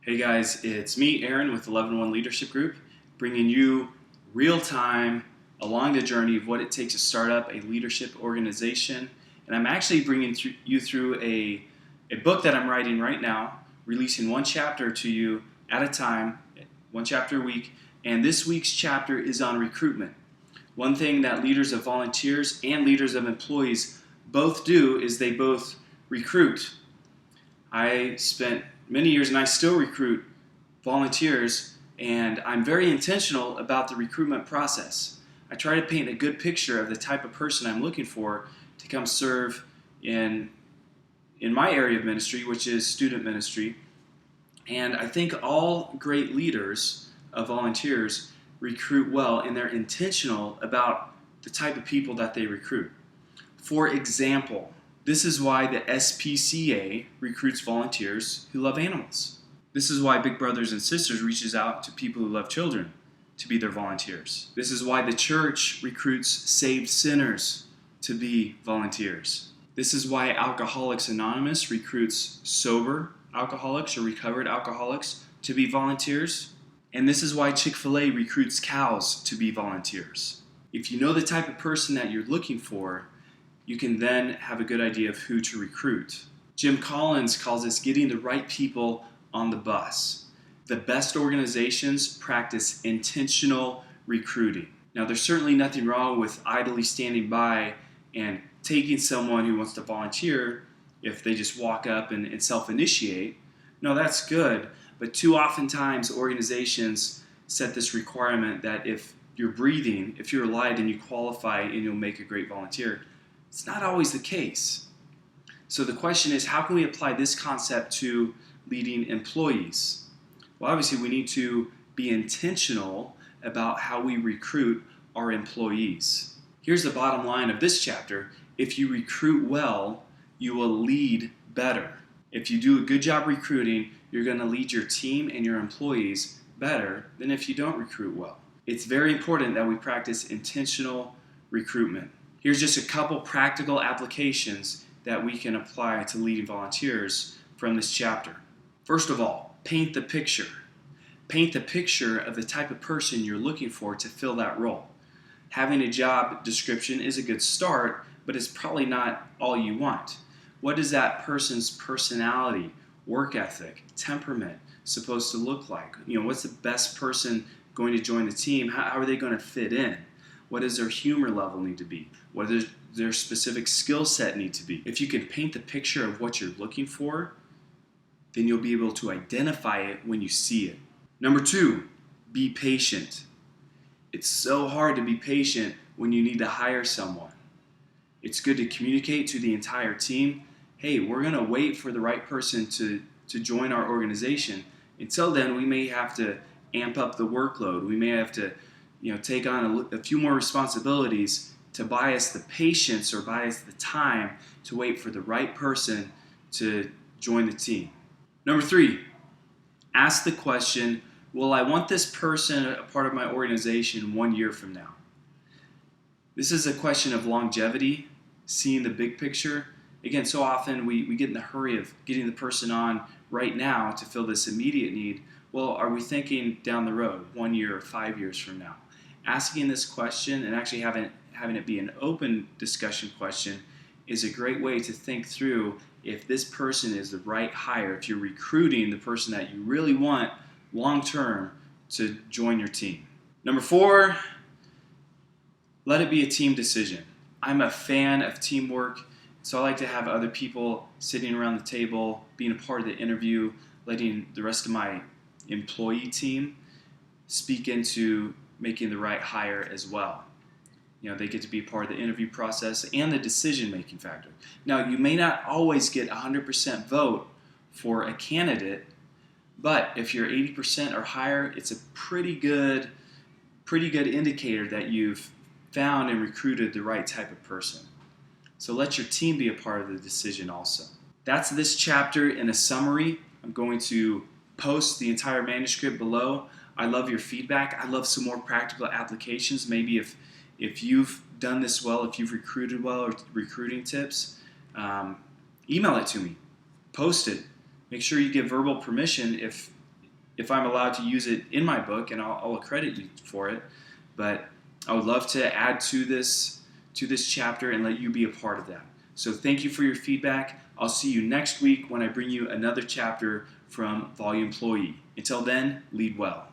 Hey guys, it's me, Aaron, with 11-1 Leadership Group, bringing you real time along the journey of what it takes to start up a leadership organization. And I'm actually bringing you through a book that I'm writing right now, releasing one chapter to you at a time, one chapter a week. And this week's chapter is on recruitment. One thing that leaders of volunteers and leaders of employees both do is they both recruit. I spent many years, and I still recruit volunteers, and I'm very intentional about the recruitment process. I try to paint a good picture of the type of person I'm looking for to come serve in my area of ministry, which is student ministry. And I think all great leaders of volunteers recruit well, and they're intentional about the type of people that they recruit. For example, this is why the SPCA recruits volunteers who love animals. This is why Big Brothers and Sisters reaches out to people who love children to be their volunteers. This is why the church recruits saved sinners to be volunteers. This is why Alcoholics Anonymous recruits sober alcoholics or recovered alcoholics to be volunteers. And this is why Chick-fil-A recruits cows to be volunteers. If you know the type of person that you're looking for, you can then have a good idea of who to recruit. Jim Collins calls this getting the right people on the bus. The best organizations practice intentional recruiting. Now, there's certainly nothing wrong with idly standing by and taking someone who wants to volunteer if they just walk up and self-initiate. No, that's good, but too often times organizations set this requirement that if you're breathing, if you're alive, then you qualify and you'll make a great volunteer. It's not always the case. So the question is, how can we apply this concept to leading employees? Well, obviously we need to be intentional about how we recruit our employees. Here's the bottom line of this chapter. If you recruit well, you will lead better. If you do a good job recruiting, you're going to lead your team and your employees better than if you don't recruit well. It's very important that we practice intentional recruitment. Here's just a couple practical applications that we can apply to leading volunteers from this chapter. First of all, paint the picture. Paint the picture of the type of person you're looking for to fill that role. Having a job description is a good start, but it's probably not all you want. What is that person's personality, work ethic, temperament supposed to look like? What's the best person going to join the team? How are they going to fit in? What does their humor level need to be? What does their specific skill set need to be? If you can paint the picture of what you're looking for, then you'll be able to identify it when you see it. Number 2, be patient. It's so hard to be patient when you need to hire someone. It's good to communicate to the entire team, hey, we're going to wait for the right person to join our organization. Until then, we may have to amp up the workload. We may have to take on a few more responsibilities to buy us the patience or buy us the time to wait for the right person to join the team. Number 3, ask the question, will I want this person a part of my organization 1 year from now? This is a question of longevity, seeing the big picture. Again, so often we get in the hurry of getting the person on right now to fill this immediate need. Well, are we thinking down the road, 1 year or 5 years from now? Asking this question and actually having it be an open discussion question is a great way to think through if this person is the right hire, if you're recruiting the person that you really want long-term to join your team. Number 4, let it be a team decision. I'm a fan of teamwork, so I like to have other people sitting around the table, being a part of the interview, letting the rest of my employee team speak into making the right hire as well. They get to be part of the interview process and the decision-making factor. Now, you may not always get 100% vote for a candidate, but if you're 80% or higher, it's a pretty good indicator that you've found and recruited the right type of person. So let your team be a part of the decision also. That's this chapter in a summary. I'm going to post the entire manuscript below. I love your feedback. I love some more practical applications. Maybe if you've done this well, if you've recruited well, or recruiting tips, email it to me. Post it. Make sure you give verbal permission if if I'm allowed to use it in my book, and I'll credit you for it. But I would love to add to this chapter and let you be a part of that. So thank you for your feedback. I'll see you next week when I bring you another chapter from Volumployee. Until then, lead well.